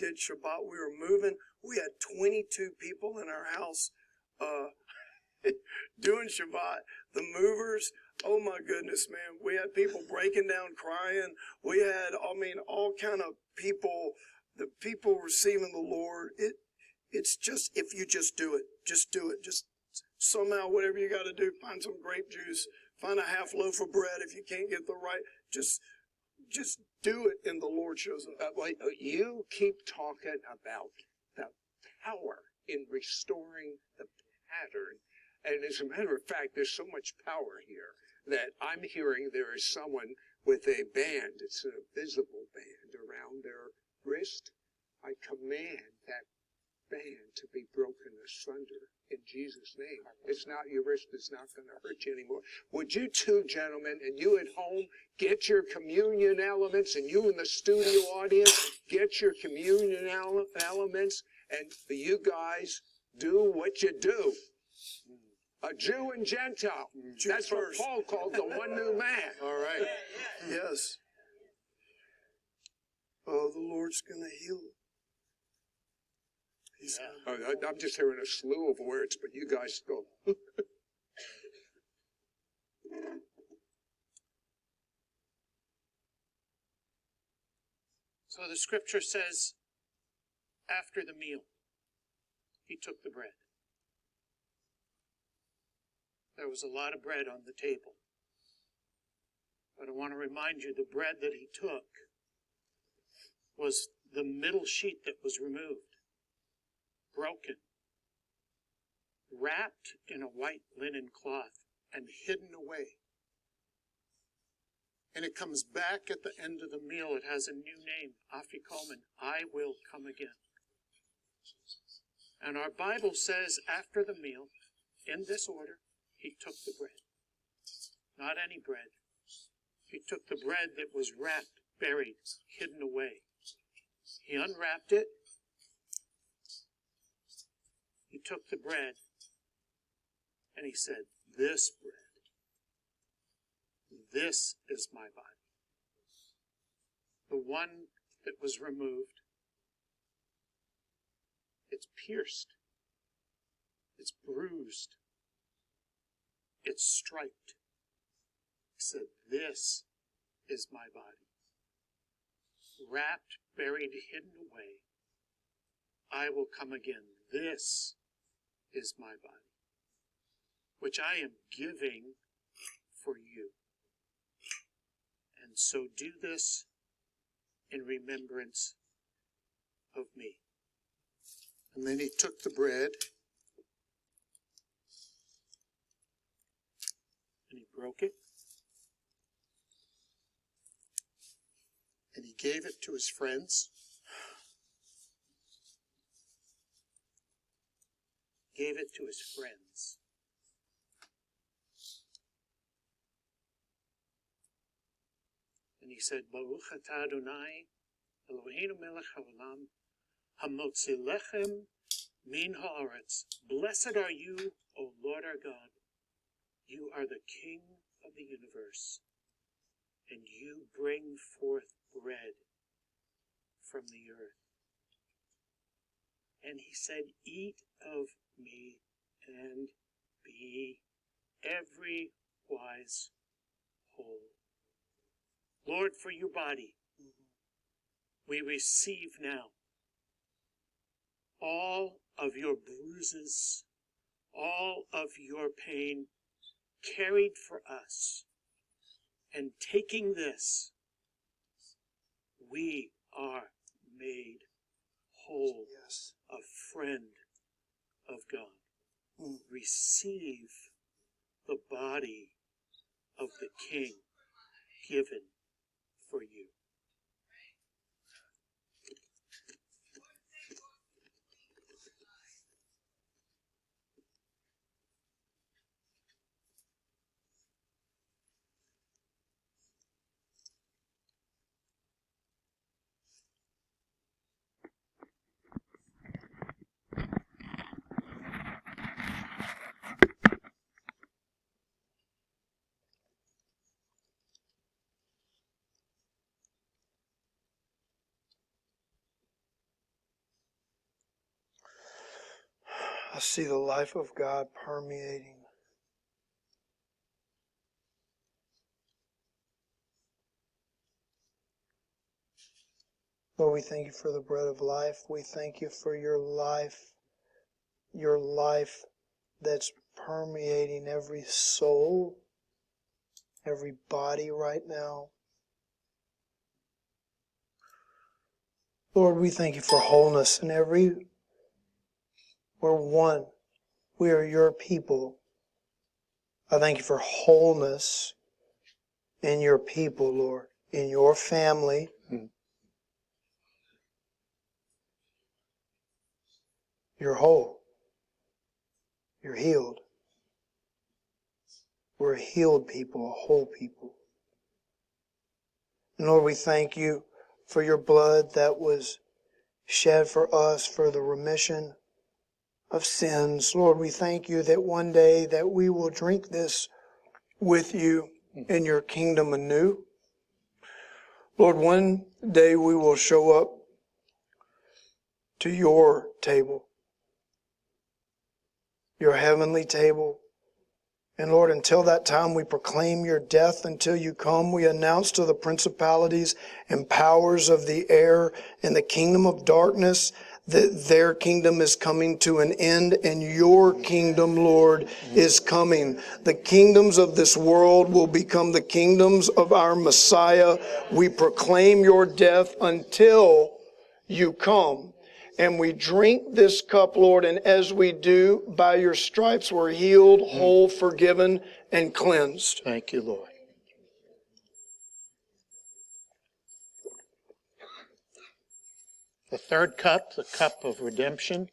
did Shabbat. We were moving. We had 22 people in our house doing Shabbat. The movers, oh my goodness, man. We had people breaking down crying. We had, all kind of people, the people receiving the Lord. It's just, if you just do it, just do it. Just somehow, whatever you got to do, find some grape juice, find a half loaf of bread if you can't get the right, just do it and the Lord shows up. You keep talking about the power in restoring the pattern. And as a matter of fact, there's so much power here that I'm hearing there is someone with a band. It's an invisible band around their wrist. I command that band to be broken asunder in Jesus' name. It's not your wrist. It's not going to hurt you anymore. Would you two gentlemen and you at home get your communion elements, and you in the studio audience get your communion elements, and you guys do what you do. A Jew and Gentile. That's what Paul called the one new man. All right. Yes. Oh, the Lord's going to heal. I'm just hearing a slew of words, but you guys go. So the scripture says, after the meal, he took the bread. There was a lot of bread on the table. But I want to remind you, the bread that he took was the middle sheet that was removed, broken, wrapped in a white linen cloth, and hidden away. And it comes back at the end of the meal. It has a new name, Afikomen, I will come again. And our Bible says, after the meal, in this order, he took the bread. Not any bread. He took the bread that was wrapped, buried, hidden away. He unwrapped it. He took the bread, and he said, this bread, this is my body. The one that was removed, it's pierced, it's bruised, it's striped. He said, this is my body. Wrapped, buried, hidden away. I will come again. This is my body, which I am giving for you. And so do this in remembrance of me. And then he took the bread and he broke it. And he gave it to his friends. Gave it to his friends. And he said, Baruch atah Adonai, Eloheinu melech haolam, hamotzi lechem min haaretz. Blessed are you, O Lord our God. You are the King of the universe, and you bring forth bread from the earth. And he said, eat of me and be every wise whole. Lord, for your body, we receive now all of your bruises, all of your pain carried for us. And taking this, we are made whole, Yes. a friend of God. Receive the body of the King given for you. I see the life of God permeating. Lord, we thank you for the bread of life. We thank you for your life that's permeating every soul, every body right now. Lord, we thank you for wholeness in we're one. We are your people. I thank you for wholeness in your people, Lord, in your family. You're whole. You're healed. We're a healed people, a whole people. And Lord, we thank you for your blood that was shed for us for the remission of sins. Lord, we thank you that one day that we will drink this with you in your kingdom anew. Lord, one day we will show up to your table, your heavenly table. And Lord, until that time, we proclaim your death until you come. We announce to the principalities and powers of the air and the kingdom of darkness that their kingdom is coming to an end and your kingdom, Lord, is coming. The kingdoms of this world will become the kingdoms of our Messiah. We proclaim your death until you come. And we drink this cup, Lord, and as we do, by your stripes we're healed, whole, forgiven, and cleansed. Thank you, Lord. The third cup, the cup of redemption.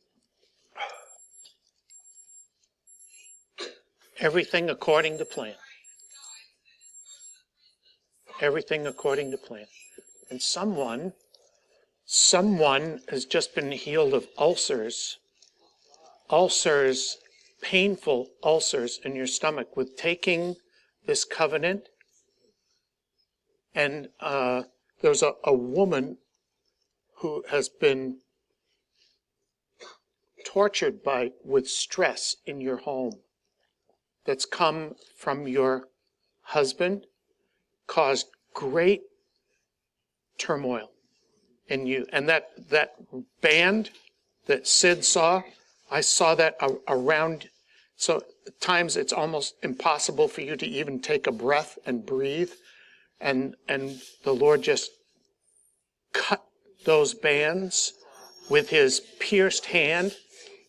Everything according to plan. Everything according to plan. And someone has just been healed of ulcers, painful ulcers in your stomach with taking this covenant. And there's a woman who has been tortured with stress in your home that's come from your husband, caused great turmoil in you. And that band that Sid saw, I saw that around. So at times it's almost impossible for you to even take a breath and breathe. And the Lord just cut those bands with his pierced hand,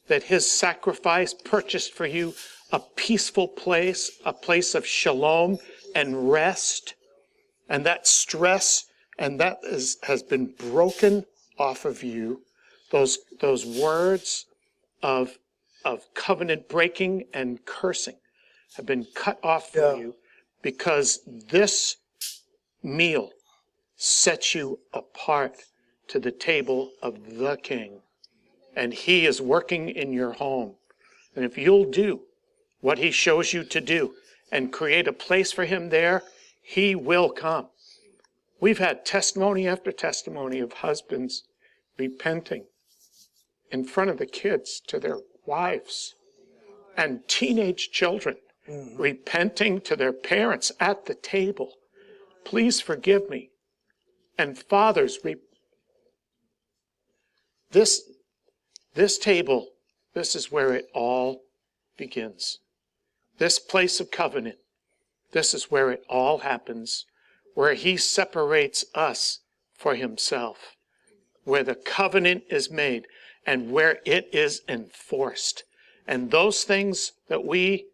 that his sacrifice purchased for you a peaceful place, a place of shalom and rest. And that stress and that has been broken off of you. Those words of covenant breaking and cursing have been cut off from you, because this meal sets you apart to the table of the King. And he is working in your home. And if you'll do what he shows you to do and create a place for him there, he will come. We've had testimony after testimony of husbands repenting in front of the kids to their wives, and teenage children repenting to their parents at the table. Please forgive me. And fathers, this table, this is where it all begins. This place of covenant, this is where it all happens, where he separates us for himself, where the covenant is made and where it is enforced. And those things that we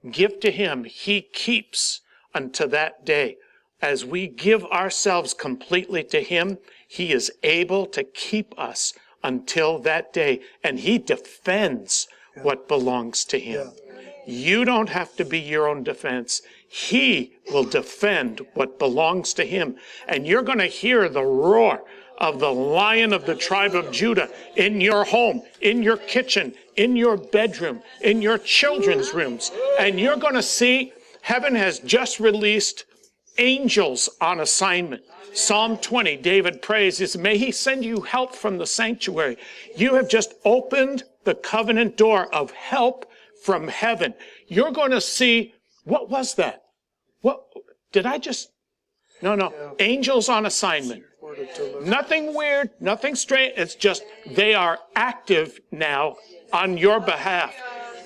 give to him, he keeps unto that day. As we give ourselves completely to him, he is able to keep us until that day. And he defends what belongs to him. You don't have to be your own defense. He will defend what belongs to him. And you're going to hear the roar of the Lion of the tribe of Judah in your home, in your kitchen, in your bedroom, in your children's rooms. And you're going to see heaven has just released angels on assignment. Psalm 20, David prays, may he send you help from the sanctuary. You have just opened the covenant door of help from heaven. You're going to see, what was that? What did I just? No. Angels on assignment. Nothing weird, nothing strange. It's just they are active now on your behalf.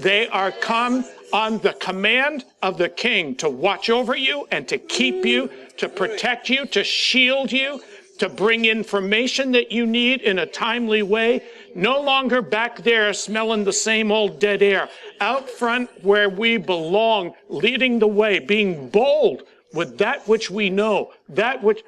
They are come on the command of the king to watch over you and to keep you, to protect you, to shield you, to bring information that you need in a timely way. No longer back there smelling the same old dead air. Out front where we belong, leading the way, being bold with that which we know, that which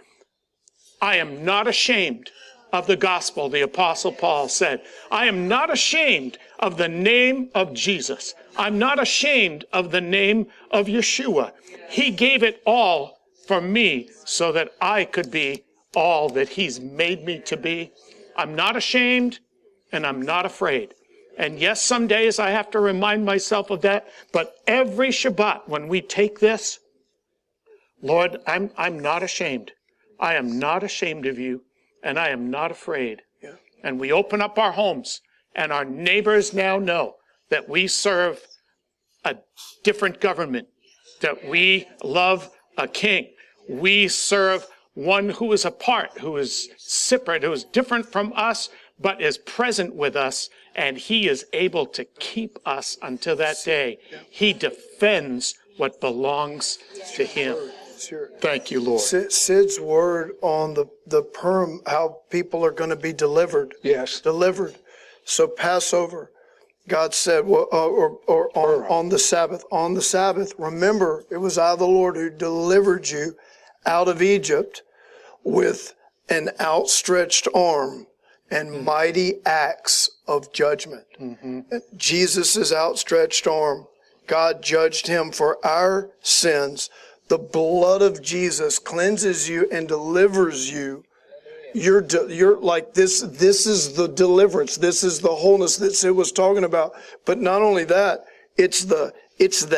I am not ashamed of the gospel, the Apostle Paul said. I am not ashamed of the name of Jesus. I'm not ashamed of the name of Yeshua. He gave it all for me so that I could be all that he's made me to be. I'm not ashamed and I'm not afraid. And yes, some days I have to remind myself of that, but every Shabbat when we take this, Lord, I'm not ashamed. I am not ashamed of you, and I am not afraid. Yeah. And we open up our homes, and our neighbors now know that we serve a different government, that we love a king. We serve one who is apart, who is separate, who is different from us, but is present with us, and he is able to keep us until that day. He defends what belongs to him. Sure. Thank you, Lord. Sid's word on the Purim, how people are going to be delivered. Yes. Delivered. So Passover, God said, on the Sabbath, remember, it was I, the Lord, who delivered you out of Egypt with an outstretched arm and mighty acts of judgment. Mm-hmm. Jesus' outstretched arm, God judged him for our sins. The blood of Jesus cleanses you and delivers you. You're like this. This is the deliverance. This is the wholeness that Sid was talking about. But not only that, it's the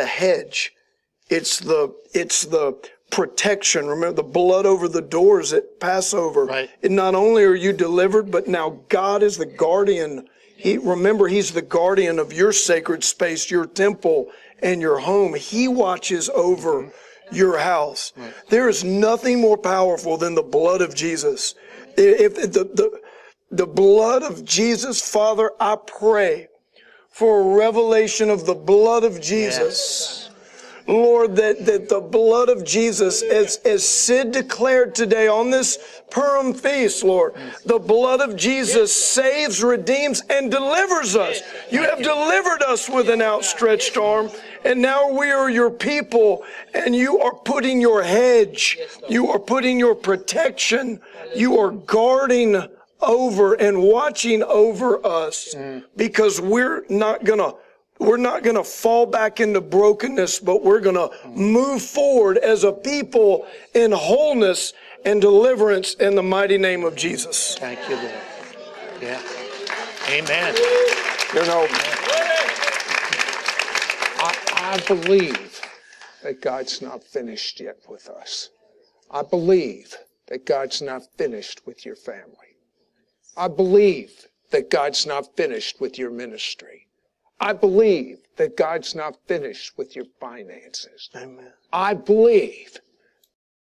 hedge. It's the protection. Remember the blood over the doors at Passover. Right. And not only are you delivered, but now God is the guardian. He's the guardian of your sacred space, your temple, and your home. He watches over your house. Right. There is nothing more powerful than the blood of Jesus. If the blood of Jesus, Father, I pray for a revelation of the blood of Jesus. Yes. Lord, that the blood of Jesus, as Sid declared today on this Purim feast, Lord, the blood of Jesus saves, redeems, and delivers us. You have delivered us with an outstretched arm, and now we are your people, and you are putting your hedge, you are putting your protection, you are guarding over and watching over us, because we're not gonna fall back into brokenness, but we're gonna move forward as a people in wholeness and deliverance in the mighty name of Jesus. Thank you, Lord. Yeah. Amen. You know, I believe that God's not finished yet with us. I believe that God's not finished with your family. I believe that God's not finished with your ministry. I believe that God's not finished with your finances. Amen. I believe